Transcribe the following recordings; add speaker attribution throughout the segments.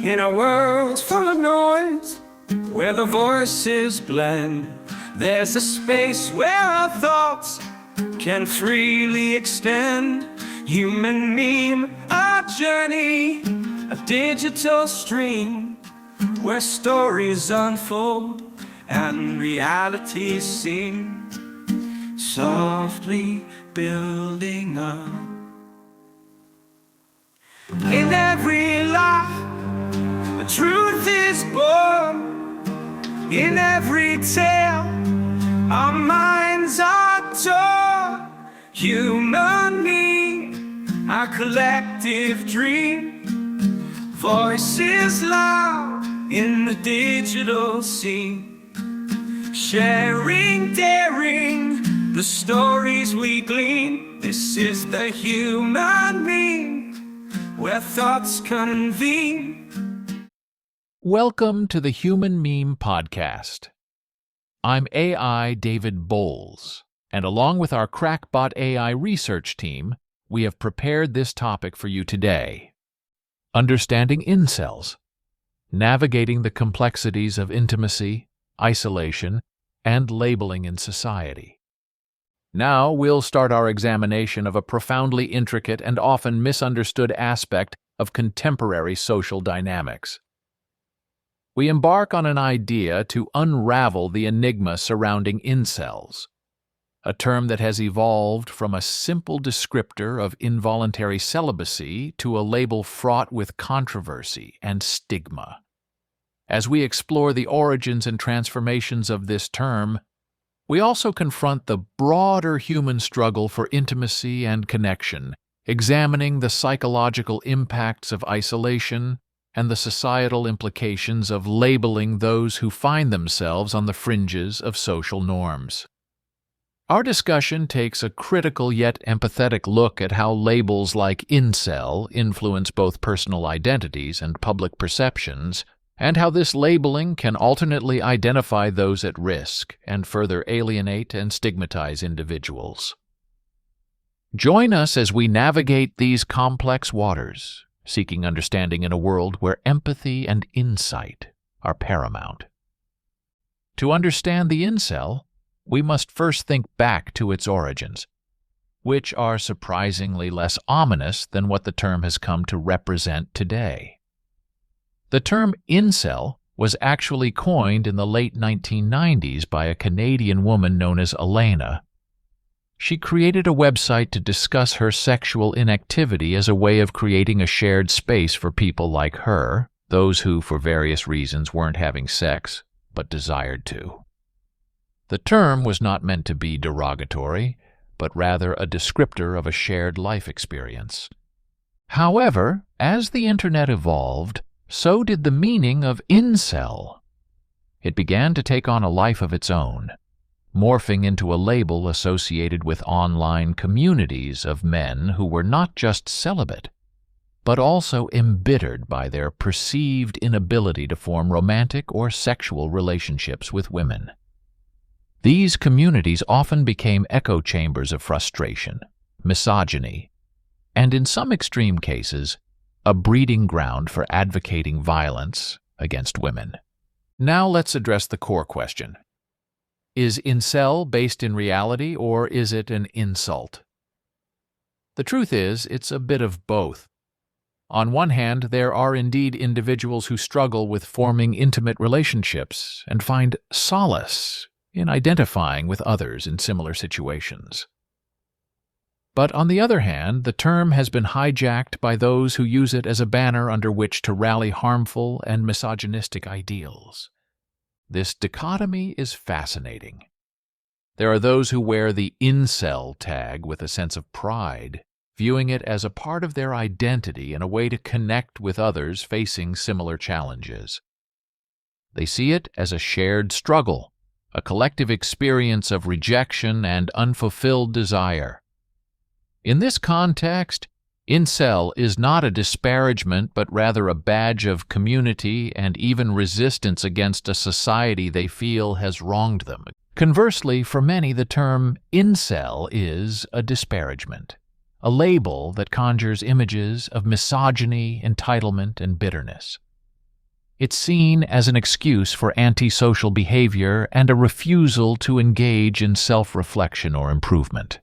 Speaker 1: In a world full of noise, where the voices blend, there's a space where our thoughts can freely extend. Human meme, a journey, a digital stream, where stories unfold and realities seen, softly building up. In every lie, the truth is born. In every tale, our minds are torn. Human being, our collective dream. Voices loud in the digital scene, sharing, daring, the stories we glean. This is the human being, where thoughts convene.
Speaker 2: Welcome to the Human Meme Podcast. I'm AI David Bowles, and along with our Crackbot AI research team, we have prepared this topic for you today. Understanding incels, navigating the complexities of intimacy, isolation, and labeling in society. Now we'll start our examination of a profoundly intricate and often misunderstood aspect of contemporary social dynamics. We embark on an idea to unravel the enigma surrounding incels, a term that has evolved from a simple descriptor of involuntary celibacy to a label fraught with controversy and stigma. As we explore the origins and transformations of this term, we also confront the broader human struggle for intimacy and connection, examining the psychological impacts of isolation and the societal implications of labeling those who find themselves on the fringes of social norms. Our discussion takes a critical yet empathetic look at how labels like incel influence both personal identities and public perceptions, and how this labeling can alternately identify those at risk and further alienate and stigmatize individuals. Join us as we navigate these complex waters, seeking understanding in a world where empathy and insight are paramount. To understand the incel, we must first think back to its origins, which are surprisingly less ominous than what the term has come to represent today. The term incel was actually coined in the late 1990s by a Canadian woman known as Elena. She created a website to discuss her sexual inactivity as a way of creating a shared space for people like her, those who, for various reasons, weren't having sex, but desired to. The term was not meant to be derogatory, but rather a descriptor of a shared life experience. However, as the Internet evolved, so did the meaning of incel. It began to take on a life of its own, morphing into a label associated with online communities of men who were not just celibate, but also embittered by their perceived inability to form romantic or sexual relationships with women. These communities often became echo chambers of frustration, misogyny, and in some extreme cases, a breeding ground for advocating violence against women. Now let's address the core question. Is incel based in reality, or is it an insult? The truth is, it's a bit of both. On one hand, there are indeed individuals who struggle with forming intimate relationships and find solace in identifying with others in similar situations. But on the other hand, the term has been hijacked by those who use it as a banner under which to rally harmful and misogynistic ideals. This dichotomy is fascinating. There are those who wear the incel tag with a sense of pride, viewing it as a part of their identity and a way to connect with others facing similar challenges. They see it as a shared struggle, a collective experience of rejection and unfulfilled desire. In this context, incel is not a disparagement but rather a badge of community and even resistance against a society they feel has wronged them. Conversely, for many, the term incel is a disparagement, a label that conjures images of misogyny, entitlement, and bitterness. It's seen as an excuse for antisocial behavior and a refusal to engage in self-reflection or improvement.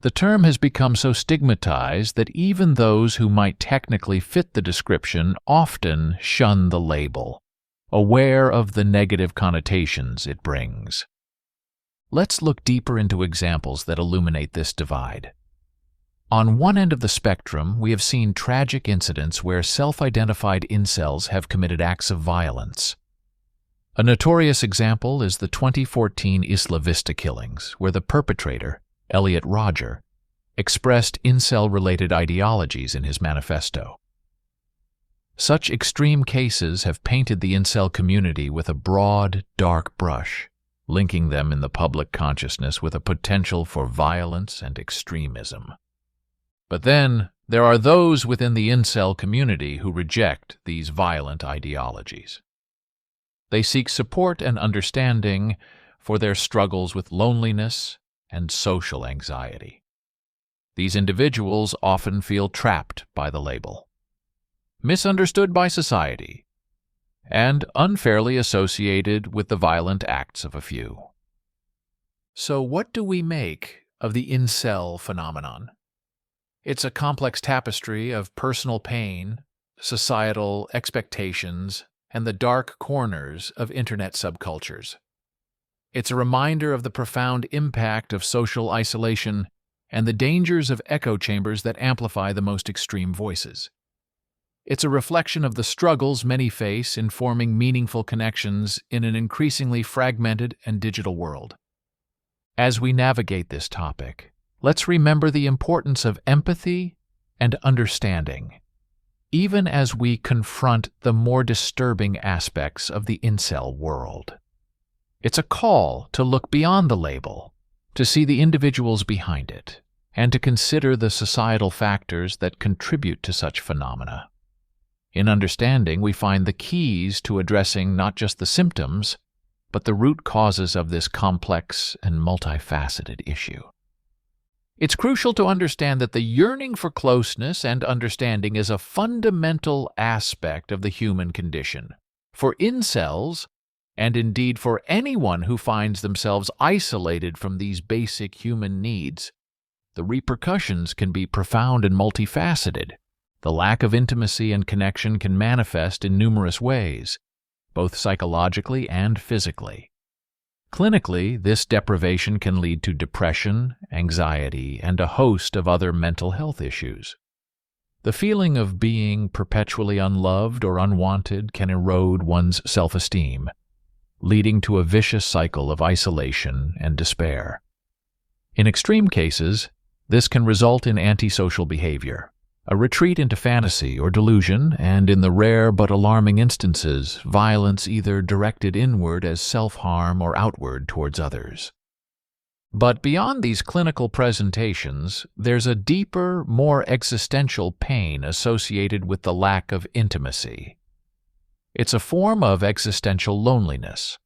Speaker 2: The term has become so stigmatized that even those who might technically fit the description often shun the label, aware of the negative connotations it brings. Let's look deeper into examples that illuminate this divide. On one end of the spectrum, we have seen tragic incidents where self-identified incels have committed acts of violence. A notorious example is the 2014 Isla Vista killings, where the perpetrator, Elliot Rodger, expressed incel-related ideologies in his manifesto. Such extreme cases have painted the incel community with a broad, dark brush, linking them in the public consciousness with a potential for violence and extremism. But then, there are those within the incel community who reject these violent ideologies. They seek support and understanding for their struggles with loneliness and social anxiety. These individuals often feel trapped by the label, misunderstood by society, and unfairly associated with the violent acts of a few. So what do we make of the incel phenomenon? It's a complex tapestry of personal pain, societal expectations, and the dark corners of internet subcultures. It's a reminder of the profound impact of social isolation and the dangers of echo chambers that amplify the most extreme voices. It's a reflection of the struggles many face in forming meaningful connections in an increasingly fragmented and digital world. As we navigate this topic, let's remember the importance of empathy and understanding, even as we confront the more disturbing aspects of the incel world. It's a call to look beyond the label, to see the individuals behind it, and to consider the societal factors that contribute to such phenomena. In understanding, we find the keys to addressing not just the symptoms, but the root causes of this complex and multifaceted issue. It's crucial to understand that the yearning for closeness and understanding is a fundamental aspect of the human condition. For incels, and indeed for anyone who finds themselves isolated from these basic human needs, the repercussions can be profound and multifaceted. The lack of intimacy and connection can manifest in numerous ways, both psychologically and physically. Clinically, this deprivation can lead to depression, anxiety, and a host of other mental health issues. The feeling of being perpetually unloved or unwanted can erode one's self-esteem, leading to a vicious cycle of isolation and despair. In extreme cases, this can result in antisocial behavior, a retreat into fantasy or delusion, and in the rare but alarming instances, violence either directed inward as self-harm or outward towards others. But beyond these clinical presentations, there's a deeper, more existential pain associated with the lack of intimacy. It's a form of existential loneliness,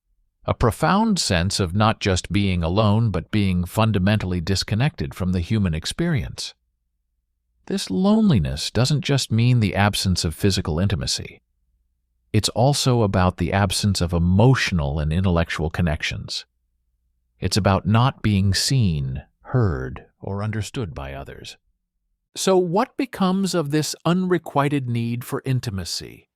Speaker 2: a profound sense of not just being alone, but being fundamentally disconnected from the human experience. This loneliness doesn't just mean the absence of physical intimacy. It's also about the absence of emotional and intellectual connections. It's about not being seen, heard, or understood by others. So what becomes of this unrequited need for intimacy?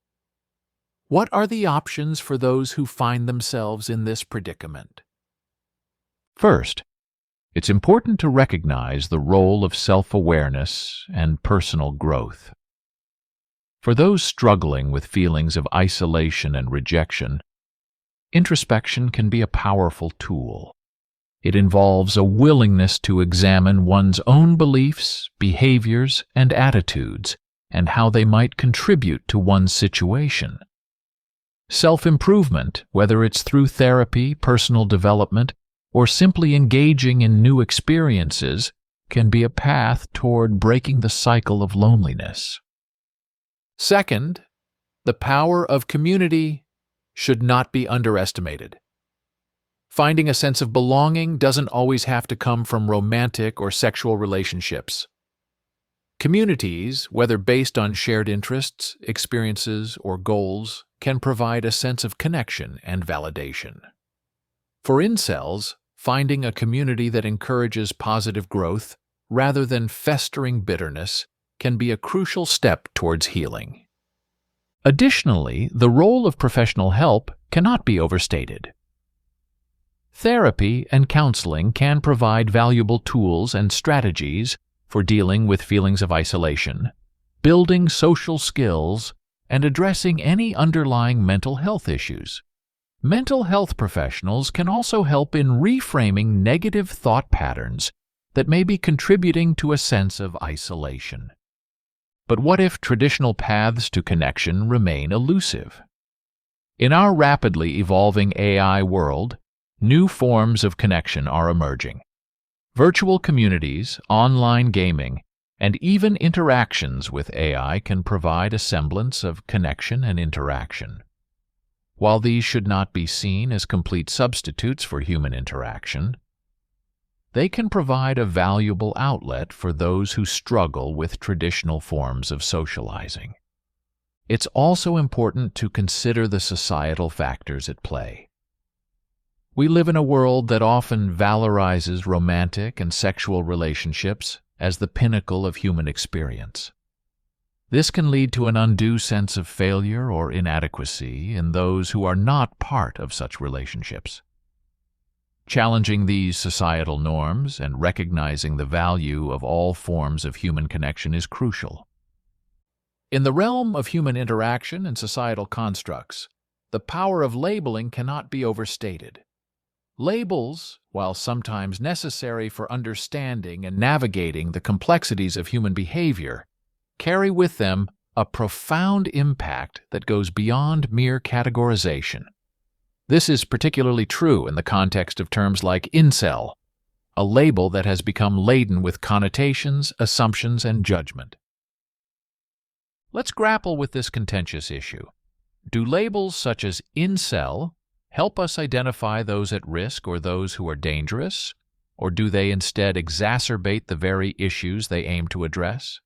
Speaker 2: What are the options for those who find themselves in this predicament? First, it's important to recognize the role of self-awareness and personal growth. For those struggling with feelings of isolation and rejection, introspection can be a powerful tool. It involves a willingness to examine one's own beliefs, behaviors, and attitudes, and how they might contribute to one's situation. Self-improvement, whether it's through therapy, personal development, or simply engaging in new experiences, can be a path toward breaking the cycle of loneliness. Second, the power of community should not be underestimated. Finding a sense of belonging doesn't always have to come from romantic or sexual relationships. Communities, whether based on shared interests, experiences, or goals, can provide a sense of connection and validation. For incels, finding a community that encourages positive growth rather than festering bitterness can be a crucial step towards healing. Additionally, the role of professional help cannot be overstated. Therapy and counseling can provide valuable tools and strategies for dealing with feelings of isolation, building social skills, and addressing any underlying mental health issues. Mental health professionals can also help in reframing negative thought patterns that may be contributing to a sense of isolation. But what if traditional paths to connection remain elusive? In our rapidly evolving AI world, new forms of connection are emerging. Virtual communities, online gaming, and even interactions with AI can provide a semblance of connection and interaction. While these should not be seen as complete substitutes for human interaction, they can provide a valuable outlet for those who struggle with traditional forms of socializing. It's also important to consider the societal factors at play. We live in a world that often valorizes romantic and sexual relationships as the pinnacle of human experience. This can lead to an undue sense of failure or inadequacy in those who are not part of such relationships. Challenging these societal norms and recognizing the value of all forms of human connection is crucial. In the realm of human interaction and societal constructs, the power of labeling cannot be overstated. Labels, while sometimes necessary for understanding and navigating the complexities of human behavior, carry with them a profound impact that goes beyond mere categorization. This is particularly true in the context of terms like incel, a label that has become laden with connotations, assumptions, and judgment. Let's grapple with this contentious issue. Do labels such as incel help us identify those at risk or those who are dangerous, or do they instead exacerbate the very issues they aim to address?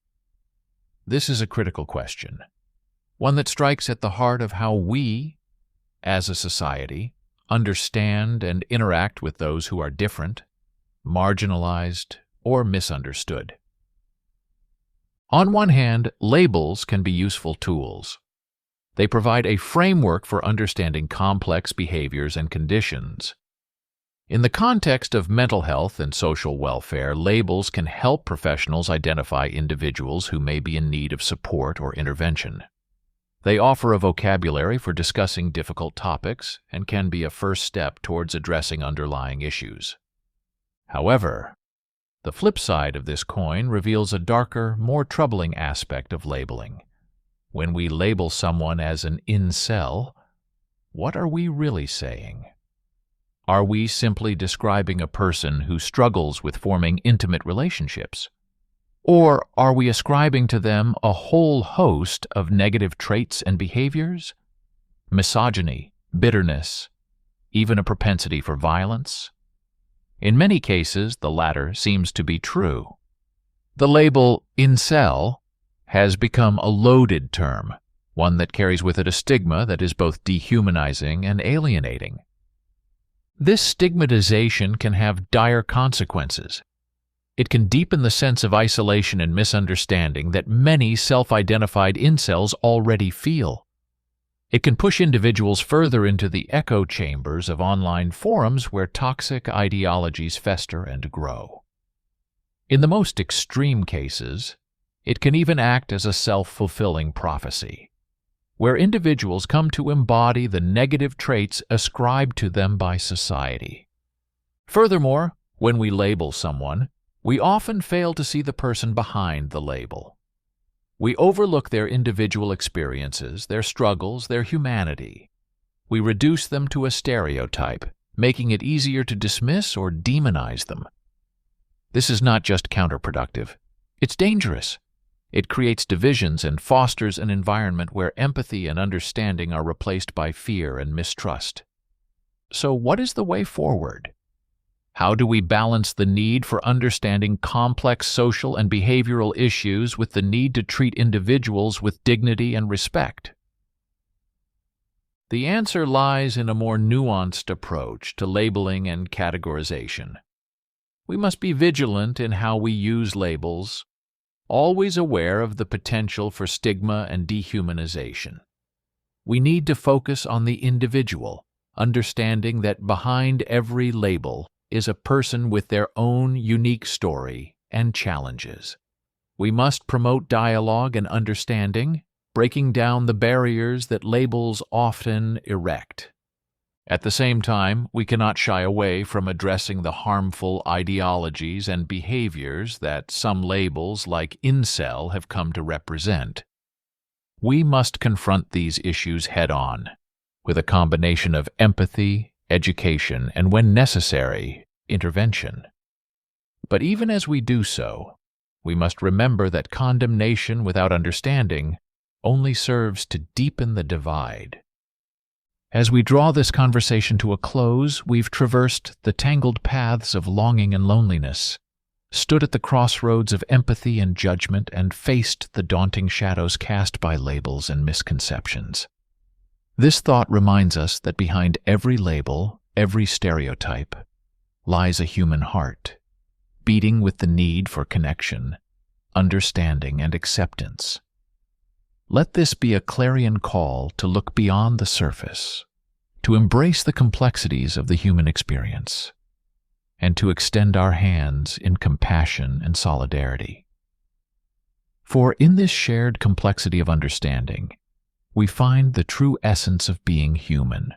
Speaker 2: This is a critical question, one that strikes at the heart of how we, as a society, understand and interact with those who are different, marginalized, or misunderstood. On one hand, labels can be useful tools. They provide a framework for understanding complex behaviors and conditions. In the context of mental health and social welfare, labels can help professionals identify individuals who may be in need of support or intervention. They offer a vocabulary for discussing difficult topics and can be a first step towards addressing underlying issues. However, the flip side of this coin reveals a darker, more troubling aspect of labeling. When we label someone as an incel, what are we really saying? Are we simply describing a person who struggles with forming intimate relationships? Or are we ascribing to them a whole host of negative traits and behaviors? Misogyny, bitterness, even a propensity for violence? In many cases, the latter seems to be true. The label incel has become a loaded term, one that carries with it a stigma that is both dehumanizing and alienating. This stigmatization can have dire consequences. It can deepen the sense of isolation and misunderstanding that many self-identified incels already feel. It can push individuals further into the echo chambers of online forums where toxic ideologies fester and grow. In the most extreme cases, it can even act as a self-fulfilling prophecy, where individuals come to embody the negative traits ascribed to them by society. Furthermore, when we label someone, we often fail to see the person behind the label. We overlook their individual experiences, their struggles, their humanity. We reduce them to a stereotype, making it easier to dismiss or demonize them. This is not just counterproductive. It's dangerous. It creates divisions and fosters an environment where empathy and understanding are replaced by fear and mistrust. So what is the way forward? How do we balance the need for understanding complex social and behavioral issues with the need to treat individuals with dignity and respect? The answer lies in a more nuanced approach to labeling and categorization. We must be vigilant in how we use labels, always aware of the potential for stigma and dehumanization. We need to focus on the individual, understanding that behind every label is a person with their own unique story and challenges. We must promote dialogue and understanding, breaking down the barriers that labels often erect. At the same time, we cannot shy away from addressing the harmful ideologies and behaviors that some labels like incel have come to represent. We must confront these issues head-on, with a combination of empathy, education, and, when necessary, intervention. But even as we do so, we must remember that condemnation without understanding only serves to deepen the divide. As we draw this conversation to a close, we've traversed the tangled paths of longing and loneliness, stood at the crossroads of empathy and judgment, and faced the daunting shadows cast by labels and misconceptions. This thought reminds us that behind every label, every stereotype, lies a human heart, beating with the need for connection, understanding, and acceptance. Let this be a clarion call to look beyond the surface, to embrace the complexities of the human experience, and to extend our hands in compassion and solidarity. For in this shared complexity of understanding, we find the true essence of being human,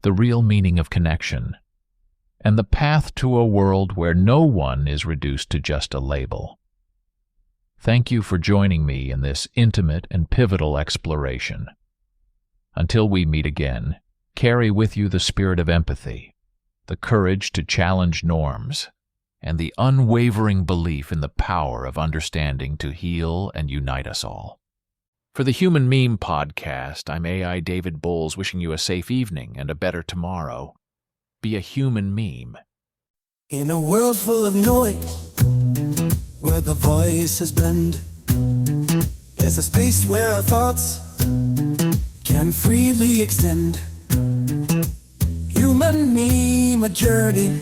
Speaker 2: the real meaning of connection, and the path to a world where no one is reduced to just a label. Thank you for joining me in this intimate and pivotal exploration. Until we meet again, carry with you the spirit of empathy, the courage to challenge norms, and the unwavering belief in the power of understanding to heal and unite us all. For the Human Meme Podcast, I'm AI David Bowles, wishing you a safe evening and a better tomorrow. Be a human meme.
Speaker 1: In a world full of noise, where the voices blend, there's a space where our thoughts can freely extend. Human meme, a journey,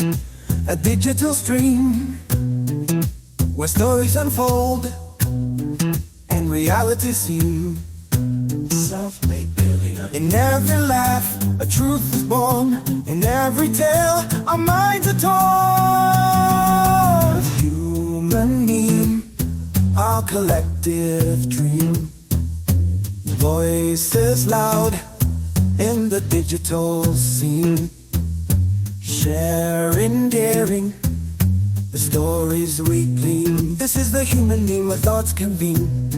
Speaker 1: a digital stream, where stories unfold and reality seem self-made building up. In every laugh, a truth is born. In every tale, our minds are torn. Human meme, our collective dream. Voices loud in the digital scene, sharing, daring the stories we glean. This is the human meme where thoughts convene.